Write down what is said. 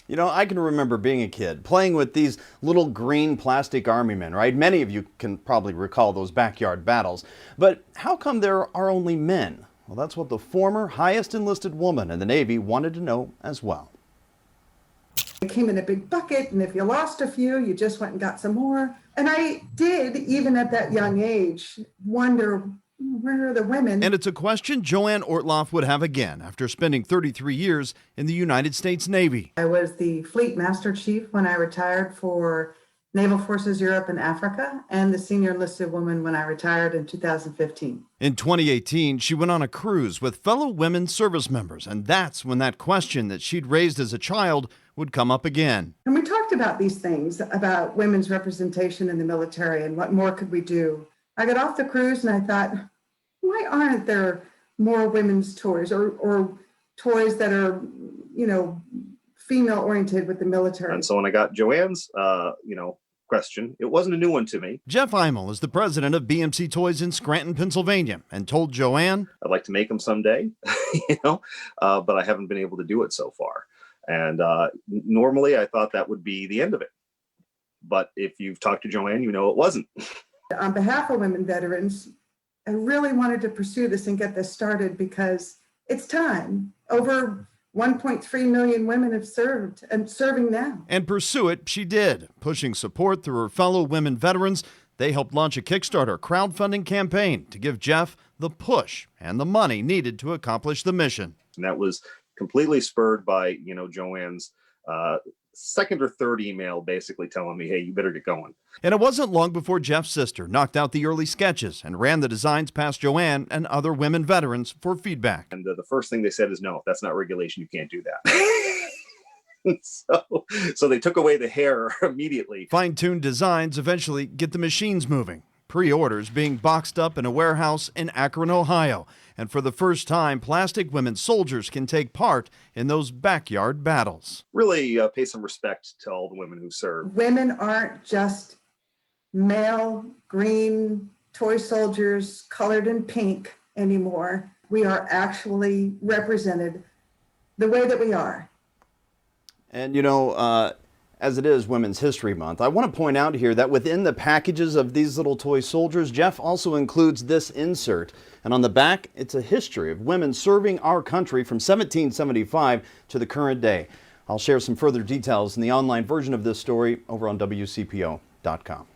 You know, I can remember being a kid playing with these little green plastic army men, right? Many of you can probably recall those backyard battles. But how come there are only men? Well, that's what the former highest enlisted woman in the Navy wanted to know as well. It came in a big bucket, and if you lost a few, you just went and got some more. And I did, even at that young age, wonder, where are the women? And it's a question JoAnn Ortloff would have again after spending 33 years in the United States Navy. I was the Fleet Master Chief when I retired for Naval Forces Europe and Africa, and the senior enlisted woman when I retired in 2015. In 2018, she went on a cruise with fellow women service members, and that's when that question that she'd raised as a child would come up again. And we talked about these things, about women's representation in the military and what more could we do. I got off the cruise and I thought, why aren't there more women's toys or toys that are, female oriented with the military? And so when I got JoAnn's, question, it wasn't a new one to me. Jeff Imel is the president of BMC Toys in Scranton, Pennsylvania, and told JoAnn, I'd like to make them someday, but I haven't been able to do it so far. And normally I thought that would be the end of it. But if you've talked to JoAnn, you know it wasn't. On behalf of women veterans, I really wanted to pursue this and get this started because it's time. Over 1.3 million women have served and serving now. And pursue it she did, pushing support through her fellow women veterans. They helped launch a Kickstarter crowdfunding campaign to give Jeff the push and the money needed to accomplish the mission. And that was completely spurred by, JoAnn's second or third email basically telling me, hey, you better get going. And it wasn't long before Jeff's sister knocked out the early sketches and ran the designs past JoAnn and other women veterans for feedback. And the first thing they said is, no, that's not regulation. You can't do that. So they took away the hair immediately. Fine-tuned designs eventually get the machines moving. Pre-orders being boxed up in a warehouse in Akron, Ohio. And for the first time, plastic women soldiers can take part in those backyard battles. Really pay some respect to all the women who serve. Women aren't just male, green toy soldiers colored in pink anymore. We are actually represented the way that we are. And as it is Women's History Month, I want to point out here that within the packages of these little toy soldiers, Jeff also includes this insert. And on the back, it's a history of women serving our country from 1775 to the current day. I'll share some further details in the online version of this story over on WCPO.com.